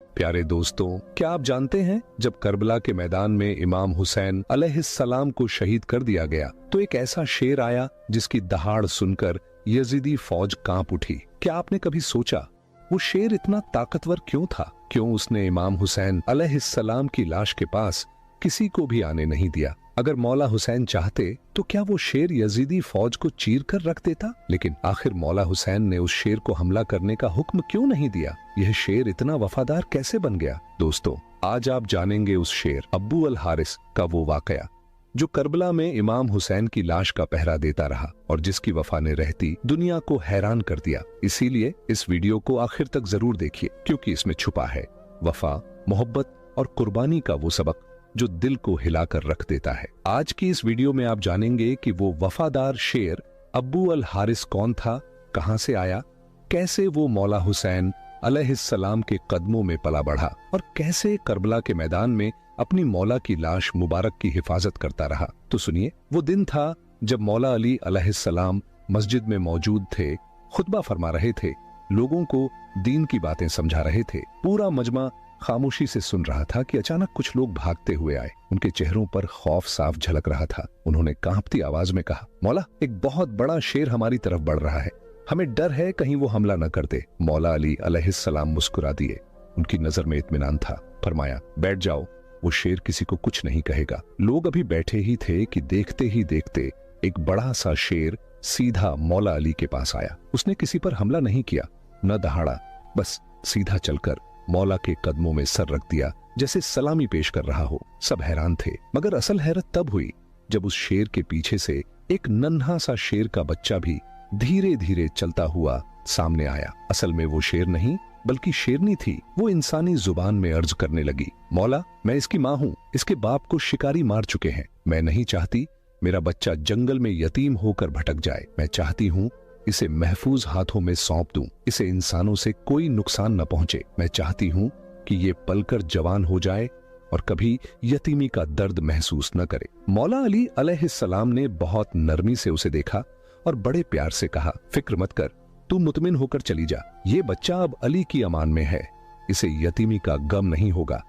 प्यारे दोस्तों, क्या आप जानते हैं जब करबला के मैदान में इमाम हुसैन अलैहिस्सलाम को शहीद कर दिया गया तो एक ऐसा शेर आया जिसकी दहाड़ सुनकर यजीदी फौज कांप उठी। क्या आपने कभी सोचा वो शेर इतना ताकतवर क्यों था? क्यों उसने इमाम हुसैन अलैहिस्सलाम की लाश के पास किसी को भी आने नहीं दिया? अगर मौला हुसैन चाहते तो क्या वो शेर यजीदी फौज को चीर कर रख देता? लेकिन आखिर मौला हुसैन ने उस शेर को हमला करने का हुक्म क्यों नहीं दिया? यह शेर इतना वफादार कैसे बन गया? दोस्तों, आज आप जानेंगे उस शेर अब्बू अल हारिस का वो वाकया जो करबला में इमाम हुसैन की लाश का पहरा देता रहा और जिसकी वफा ने रहती दुनिया को हैरान कर दिया। इसीलिए इस वीडियो को आखिर तक जरूर देखिए, क्योंकि इसमें छुपा है वफा, मोहब्बत और कुर्बानी का वो सबक जो दिल को हिलाकर रख देता है। आज की इस वीडियो में आप जानेंगे कि वो वफादार शेर अब्बू अल हारिस कौन था, कहां से आया, कैसे वो मौला हुसैन अलैहिस्सलाम के कदमों में पला बढ़ा और कैसे करबला के मैदान में अपनी मौला की लाश मुबारक की हिफाजत करता रहा। तो सुनिए, वो दिन था जब मौला अली अलैहिस्सलाम मस्जिद में मौजूद थे, खुतबा फरमा रहे थे, लोगों को दीन की बातें समझा रहे थे। पूरा मजमा खामोशी से सुन रहा था कि अचानक कुछ लोग भागते हुए आए। उनके चेहरों पर खौफ साफ झलक रहा था। उन्होंने कांपती आवाज में कहा, मौला, एक बहुत बड़ा शेर हमारी तरफ बढ़ रहा है, हमें डर है कहीं वो हमला न कर दे। मौला अली अलैहिस्सलाम मुस्कुरा दिए। उनकी नजर में इत्मीनान था। फरमाया, बैठ जाओ, वो शेर किसी को कुछ नहीं कहेगा। लोग अभी बैठे ही थे कि देखते ही देखते एक बड़ा सा शेर सीधा मौला अली के पास आया। उसने किसी पर हमला नहीं किया, न दहाड़ा, बस सीधा चलकर मौला के कदमों में सर रख दिया जैसे सलामी पेश कर रहा हो। सब हैरान थे, मगर असल हैरत तब हुई जब उस शेर के पीछे से एक नन्हा सा शेर का बच्चा भी धीरे धीरे चलता हुआ सामने आया। असल में वो शेर नहीं बल्कि शेरनी थी। वो इंसानी जुबान में अर्ज करने लगी, मौला, मैं इसकी माँ हूँ, इसके बाप को शिकारी मार चुके हैं। मैं नहीं चाहती मेरा बच्चा जंगल में यतीम होकर भटक जाए। मैं चाहती हूँ इसे महफूज हाथों में सौंप दूं, इसे इंसानों से कोई नुकसान न पहुंचे। मैं चाहती हूं कि ये पलकर जवान हो जाए और कभी यतीमी का दर्द महसूस न करे। मौला अली अलैहिस्सलाम ने बहुत नरमी से उसे देखा और बड़े प्यार से कहा, फिक्र मत कर, तू मुतमिन होकर चली जा। ये बच्चा अब अली की अमान में है, इसे यतीमी का गम नहीं होगा।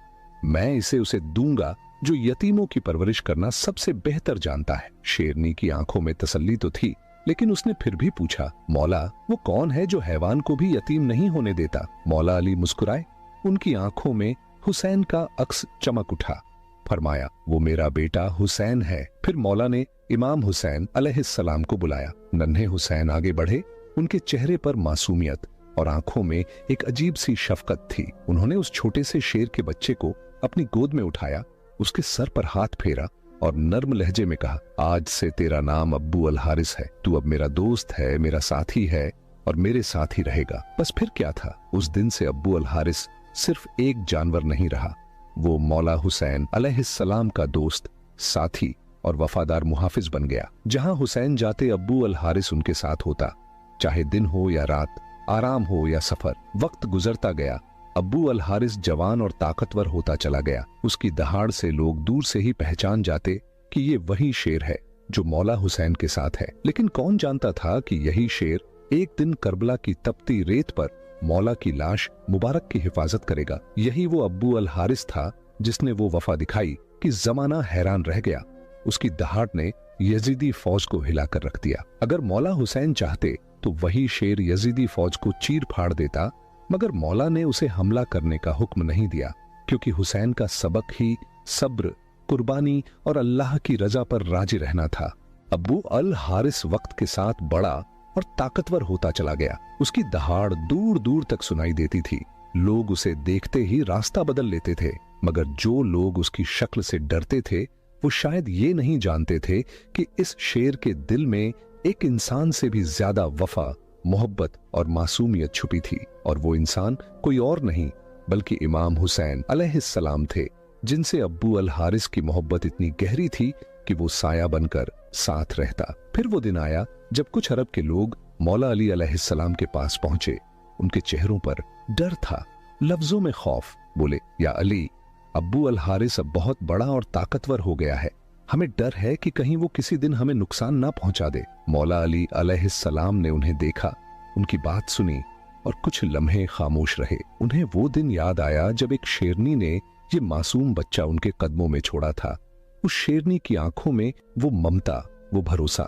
मैं इसे उसे दूंगा जो यतीमों की परवरिश करना सबसे बेहतर जानता है। शेरनी की आंखों में तसल्ली तो थी, लेकिन उसने फिर भी पूछा, मौला, वो कौन है जो हैवान को भी यतीम नहीं होने देता? मौला अली मुस्कुराए। उनकी आंखों में हुसैन का अक्स चमक उठा। फरमाया, वो मेरा बेटा हुसैन है। फिर मौला ने इमाम हुसैन अलैहिस्सलाम को बुलाया। नन्हे हुसैन आगे बढ़े। उनके चेहरे पर मासूमियत और आंखों में एक अजीब सी शफकत थी। उन्होंने उस छोटे से शेर के बच्चे को अपनी गोद में उठाया, उसके सर पर हाथ फेरा और नर्म लहजे में कहा, आज से तेरा नाम अब्बू अल हारिस है। तू अब मेरा दोस्त है, मेरा साथी है और मेरे साथ ही रहेगा। बस फिर क्या था, उस दिन से अब्बू अल हारिस सिर्फ एक जानवर नहीं रहा, वो मौला हुसैन अलैहिस्सलाम का दोस्त, साथी और वफादार मुहाफिज बन गया। जहां हुसैन जाते अब्बू अल हारिस उनके साथ होता, चाहे दिन हो या रात, आराम हो या सफर। वक्त गुजरता गया, अब्बू अल हारिस जवान और ताकतवर होता चला गया। उसकी दहाड़ से लोग दूर से ही पहचान जाते कि ये वही शेर है जो मौला हुसैन के साथ है। लेकिन कौन जानता था कि यही शेर एक दिन करबला की तपती रेत पर मौला की लाश मुबारक की हिफाजत करेगा। यही वो अब्बू अल हारिस था जिसने वो वफा दिखाई कि जमाना हैरान रह गया। उसकी दहाड़ ने यजीदी फौज को हिलाकर रख दिया। अगर मौला हुसैन चाहते तो वही शेर यजीदी फौज को चीर फाड़ देता, मगर मौला ने उसे हमला करने का हुक्म नहीं दिया, क्योंकि हुसैन का सबक ही सब्र, कुर्बानी और अल्लाह की रजा पर राजी रहना था। अब्बू अल हारिस वक्त के साथ बड़ा और ताकतवर होता चला गया। उसकी दहाड़ दूर दूर तक सुनाई देती थी। लोग उसे देखते ही रास्ता बदल लेते थे, मगर जो लोग उसकी शक्ल से डरते थे वो शायद ये नहीं जानते थे कि इस शेर के दिल में एक इंसान से भी ज्यादा वफा, मोहब्बत और मासूमियत छुपी थी। और वो इंसान कोई और नहीं बल्कि इमाम हुसैन अलैहिस्सलाम थे, जिनसे अब्बू अल हारिस की मोहब्बत इतनी गहरी थी कि वो साया बनकर साथ रहता। फिर वो दिन आया जब कुछ अरब के लोग मौला अली अलैहिस्सलाम के पास पहुंचे। उनके चेहरों पर डर था, लफ्जों में खौफ। बोले, या अली, अब्बू अल हारिस अब बहुत बड़ा और ताकतवर हो गया है, हमें डर है कि कहीं वो किसी दिन हमें नुकसान ना पहुंचा दे। मौला अली अलैहिस्सलाम ने उन्हें देखा, उनकी बात सुनी और कुछ लम्हे खामोश रहे। उन्हें वो दिन याद आया जब एक शेरनी ने ये मासूम बच्चा उनके कदमों में छोड़ा था। उस शेरनी की आंखों में वो ममता, वो भरोसा।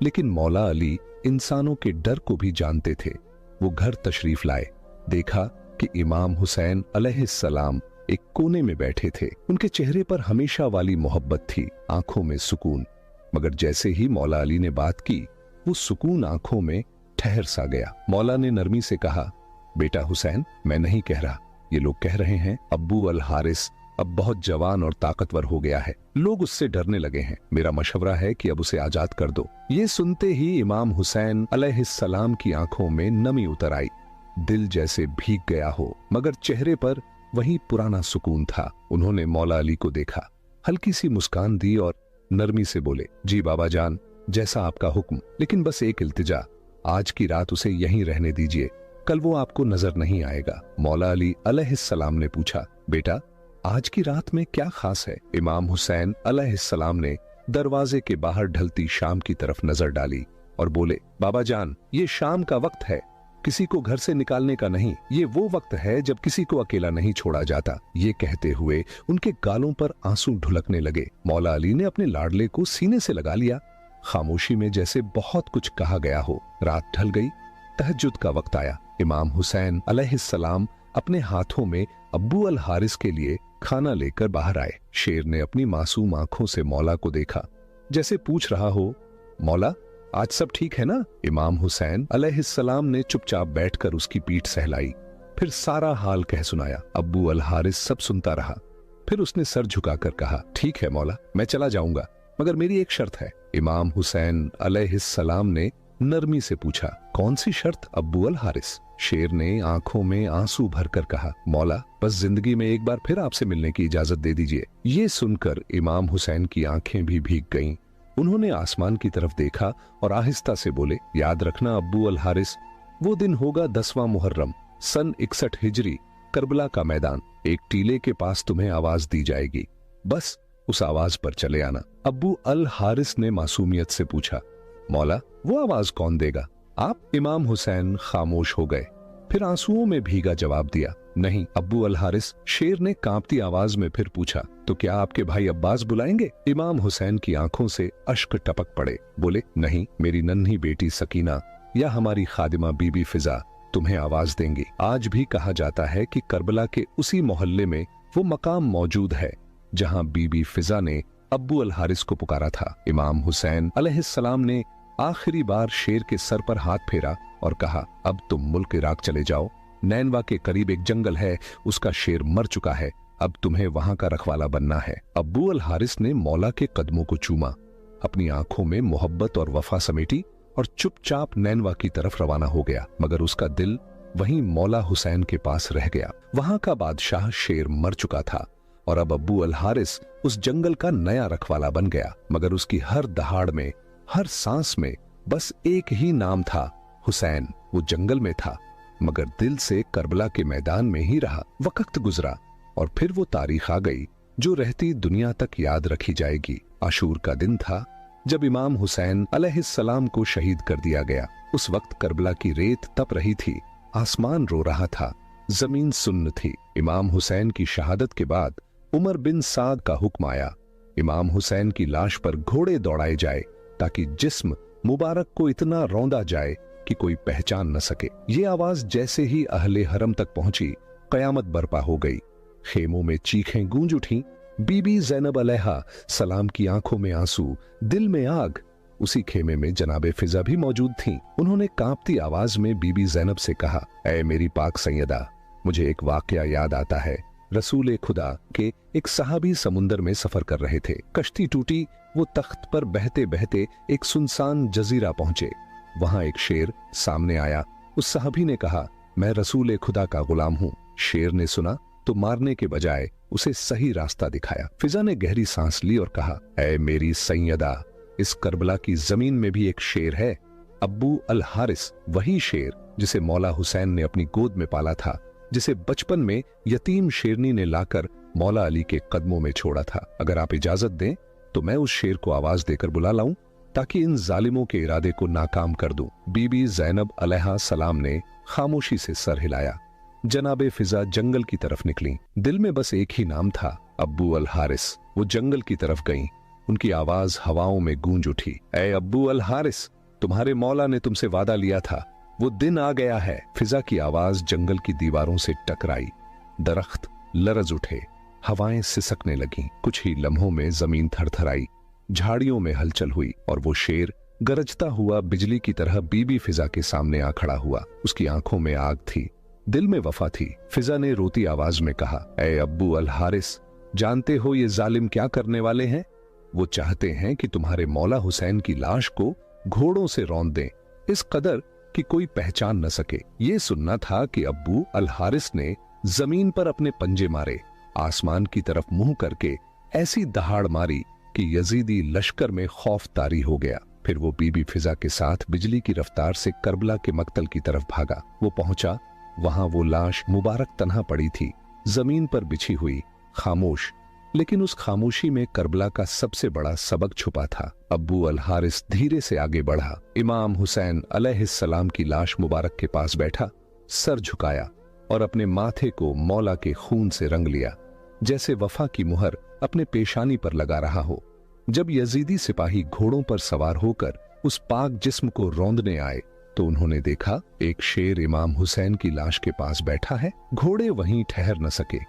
लेकिन मौला अली इंसानों के डर को भी जानते थे। वो घर तशरीफ लाए, देखा कि इमाम हुसैन अलैहिस्सलाम एक कोने में बैठे थे। उनके चेहरे पर हमेशा वाली मोहब्बत थी, आंखों में सुकून। मगर जैसे ही मौला अली ने बात की, वो सुकून आंखों में ठहर सा गया। मौला ने नरमी से कहा, बेटा हुसैन, मैं नहीं कह रहा, ये लोग कह रहे हैं अब्बू अल हारिस अब बहुत जवान और ताकतवर हो गया है, लोग उससे डरने लगे हैं। मेरा मशवरा है कि अब उसे आजाद कर दो। ये सुनते ही इमाम हुसैन अलैहिस्सलाम की आंखों में नमी उतर आई। दिल जैसे भीग गया हो, मगर चेहरे पर वही पुराना सुकून था। उन्होंने मौला अली को देखा, हल्की सी मुस्कान दी और नरमी से बोले, जी बाबा जान, जैसा आपका हुक्म, लेकिन बस एक इल्तिजा, आज की रात उसे यहीं रहने दीजिए, कल वो आपको नजर नहीं आएगा। मौला अली अलैहिस्सलाम ने पूछा, बेटा आज की रात में क्या खास है? इमाम हुसैन अलैहिस्सलाम ने दरवाजे के बाहर ढलती शाम की तरफ नजर डाली और बोले, बाबा जान, ये शाम का वक्त है, किसी को घर से निकालने का नहीं, ये वो वक्त है जब किसी को अकेला नहीं छोड़ा जाता। ये कहते हुए उनके गालों पर आंसू ढुलकने लगे। मौला अली ने अपने लाडले को सीने से लगा लिया। खामोशी में जैसे बहुत कुछ कहा गया हो। रात ढल गई, तहज्जुद का वक्त आया। इमाम हुसैन अलैहिस्सलाम अपने हाथों में अब्बू अल हारिस के लिए खाना लेकर बाहर आए। शेर ने अपनी मासूम आंखों से मौला को देखा, जैसे पूछ रहा हो, मौला आज सब ठीक है ना? इमाम हुसैन अलैहिस्सलाम ने चुपचाप बैठकर उसकी पीठ सहलाई, फिर सारा हाल कह सुनाया। अब्बू अल हारिस सब सुनता रहा। फिर उसने सर झुकाकर कहा, ठीक है मौला, मैं चला जाऊंगा, मगर मेरी एक शर्त है। इमाम हुसैन अलैहिस्सलाम ने नरमी से पूछा, कौन सी शर्त अब्बू अल हारिस? शेर ने आंखों में आंसू भरकर कहा, मौला बस जिंदगी में एक बार फिर आपसे मिलने की इजाजत दे दीजिए। ये सुनकर इमाम हुसैन की आंखें भी भीग गईं। उन्होंने आसमान की तरफ देखा और आहिस्ता से बोले, याद रखना अब्बू अल हारिस, वो दिन होगा 10वां मुहर्रम सन 61 हिजरी, करबला का मैदान, एक टीले के पास तुम्हें आवाज दी जाएगी, बस उस आवाज पर चले आना। अब्बू अल हारिस ने मासूमियत से पूछा, मौला वो आवाज कौन देगा? आप? इमाम हुसैन खामोश हो गए, फिर आंसुओं में भीगा जवाब दिया, नहीं अब्बू अल हारिस। शेर ने कांपती आवाज में फिर पूछा, तो क्या आपके भाई अब्बास बुलाएंगे? इमाम हुसैन की आंखों से अश्क टपक पड़े। बोले, नहीं, मेरी नन्ही बेटी सकीना या हमारी खादिमा बीबी फिजा तुम्हें आवाज देंगी। आज भी कहा जाता है कि करबला के उसी मोहल्ले में वो मकाम मौजूद है जहां बीबी फिजा ने अब्बू अल हारिस को पुकारा था। इमाम हुसैन अलैहिस्सलाम ने आखिरी बार शेर के सर पर हाथ फेरा और कहा, अब तुम मुल्क इराक चले जाओ। नैनवा के करीब एक जंगल है, उसका शेर मर चुका है, अब तुम्हें वहां का रखवाला बनना है। अब्बू अल हारिस ने मौला के कदमों को चूमा, अपनी आंखों में मोहब्बत और वफा समेटी और चुपचाप नैनवा की तरफ रवाना हो गया। मगर उसका दिल वहीं मौला हुसैन के पास रह गया। वहां का बादशाह शेर मर चुका था और अब अब्बू अल हारिस उस जंगल का नया रखवाला बन गया। मगर उसकी हर दहाड़ में, हर सांस में बस एक ही नाम था, हुसैन। वो जंगल में था मगर दिल से करबला के मैदान में ही रहा। वक्त गुजरा और फिर वो तारीख आ गई जो रहती दुनिया तक याद रखी जाएगी। आशूर का दिन था जब इमाम हुसैन अलैहिस्सलाम को शहीद कर दिया गया। उस वक्त करबला की रेत तप रही थी, आसमान रो रहा था, जमीन सुन्न थी। इमाम हुसैन की शहादत के बाद उमर बिन साद का हुक्म आया, इमाम हुसैन की लाश पर घोड़े दौड़ाए जाए ताकि जिस्म मुबारक को इतना रौंदा जाए कि कोई पहचान न सके। ये आवाज जैसे ही अहले हरम तक पहुंची, कयामत बर्पा हो गई। खेमों में चीखें गूंज उठी। बीबी ज़ैनब अलैहा सलाम की आंखों में आंसू, दिल में आग। उसी खेमे में जनाबे फिजा भी मौजूद थीं। उन्होंने कांपती आवाज में बीबी ज़ैनब से कहा, ऐ मेरी पाक सैयदा, मुझे एक वाकया याद आता है। रसूल खुदा के एक सहाबी समुंदर में सफर कर रहे थे। कश्ती टूटी, वो तख्त पर बहते बहते एक सुनसान जजीरा पहुंचे। वहां एक शेर सामने आया। उस सहाबी ने कहा, मैं रसूल खुदा का गुलाम हूं। शेर ने सुना तो मारने के बजाय उसे सही रास्ता दिखाया। फिजा ने गहरी सांस ली और कहा, ऐ मेरी सैयदा, इस करबला की जमीन में भी एक शेर है, अब्बू अल हारिस, वही शेर जिसे मौला हुसैन ने अपनी गोद में पाला था, जिसे बचपन में यतीम शेरनी ने लाकर मौला अली के कदमों में छोड़ा था। अगर आप इजाजत दें तो मैं उस शेर को आवाज देकर बुला लाऊं। ताकि इन जालिमों के इरादे को नाकाम कर दूं। बीबी ज़ैनब अलैहा सलाम ने खामोशी से सर हिलाया। जनाबे फिजा जंगल की तरफ निकली। दिल में बस एक ही नाम था, अब्बू अल हारिस। वो जंगल की तरफ गईं। उनकी आवाज हवाओं में गूंज उठी। ए अब्बू अल हारिस, तुम्हारे मौला ने तुमसे वादा लिया था, वो दिन आ गया है। फिजा की आवाज जंगल की दीवारों से टकराई। दरख्त लरज उठे, हवाएं सिसकने लगीं। कुछ ही लम्हों में जमीन थरथराई, झाड़ियों में हलचल हुई और वो शेर गरजता हुआ बिजली की तरह बीबी फिजा के सामने आ खड़ा हुआ। उसकी आंखों में आग थी, दिल में वफा थी। फिजा ने रोती आवाज में कहा, ए अब्बू अल हारिस, जानते हो ये जालिम क्या करने वाले हैं? वो चाहते हैं कि तुम्हारे मौला हुसैन की लाश को घोड़ों से रौंद दें, इस कदर कि कोई पहचान न सके। ये सुनना था कि अब्बू अल हारिस ने जमीन पर अपने पंजे मारे, आसमान की तरफ मुंह करके ऐसी दहाड़ मारी कि यजीदी लश्कर में खौफ तारी हो गया। फिर वो बीबी फिजा के साथ बिजली की रफ्तार से करबला के मक्तल की तरफ भागा। वो पहुंचा, वहां वो लाश मुबारक तन्हा पड़ी थी, जमीन पर बिछी हुई, खामोश। लेकिन उस खामोशी में करबला का सबसे बड़ा सबक छुपा था। अब्बू अल हारिस धीरे से आगे बढ़ा, इमाम हुसैन अलैहिस्सलाम की लाश मुबारक के पास बैठा, सर झुकाया और अपने माथे को मौला के खून से रंग लिया, जैसे वफा की मुहर अपने पेशानी पर लगा रहा हो। जब यजीदी सिपाही घोड़ों पर सवार होकर उस पाक जिस्म को रौंदने आए तो उन्होंने देखा एक शेर इमाम हुसैन की लाश के पास बैठा है। घोड़े वहीं ठहर न सके,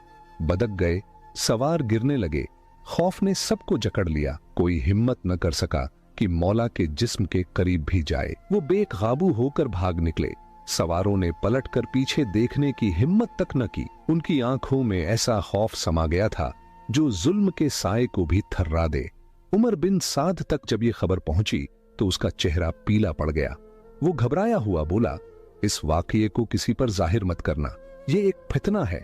बदक गए, सवार गिरने लगे। खौफ ने सबको जकड़ लिया। कोई हिम्मत न कर सका कि मौला के जिस्म के करीब भी जाए। वो बेकाबू होकर भाग निकले। सवारों ने पलटकर पीछे देखने की हिम्मत तक न की। उनकी आंखों में ऐसा खौफ समा गया था जो जुल्म के साए को भी थर्रा दे। उमर बिन साद तक जब ये खबर पहुंची तो उसका चेहरा पीला पड़ गया। वो घबराया हुआ बोला, इस वाकये को किसी पर जाहिर मत करना, ये एक फितना है।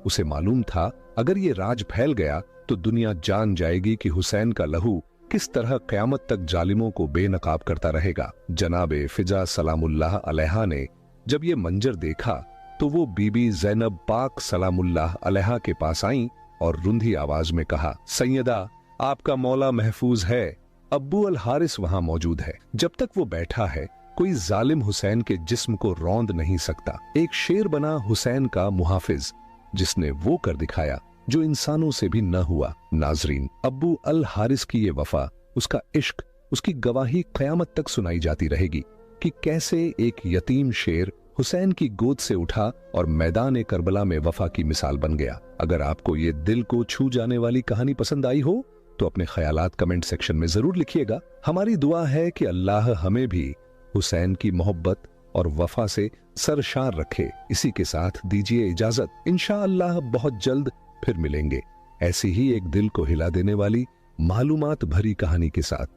उसे मालूम था अगर ये राज फैल गया तो दुनिया जान जाएगी कि हुसैन का लहू किस तरह क़यामत तक जालिमों को बेनकाब करता रहेगा। जनाबे फिजा सलामुल्लाह अलैहा ने जब ये मंजर देखा तो वो बीबी ज़ैनब पाक सलामुल्लाह अलैहा के पास आईं और रुंधी आवाज में कहा, सैयदा, आपका मौला महफूज है, अब्बू अल हारिस वहां मौजूद है। जब तक वो बैठा है कोई जालिम हुसैन के जिस्म को रौंद नहीं सकता। एक शेर बना हुसैन का मुहाफिज, जिसने वो कर दिखाया जो इंसानों से भी न हुआ। नाजरीन, अब्बू अल हारिस की ये वफा, उसका इश्क, उसकी गवाही क़यामत तक सुनाई जाती रहेगी कि कैसे एक यतीम शेर हुसैन की गोद से उठा और मैदान करबला में वफा की मिसाल बन गया। अगर आपको ये दिल को छू जाने वाली कहानी पसंद आई हो तो अपने ख्यालात कमेंट सेक्शन में जरूर लिखिएगा। हमारी दुआ है कि अल्लाह हमें भी हुसैन की मोहब्बत और वफा से सरशार रखे। इसी के साथ दीजिए इजाजत। इंशाअल्लाह बहुत जल्द फिर मिलेंगे ऐसी ही एक दिल को हिला देने वाली मालूमात भरी कहानी के साथ।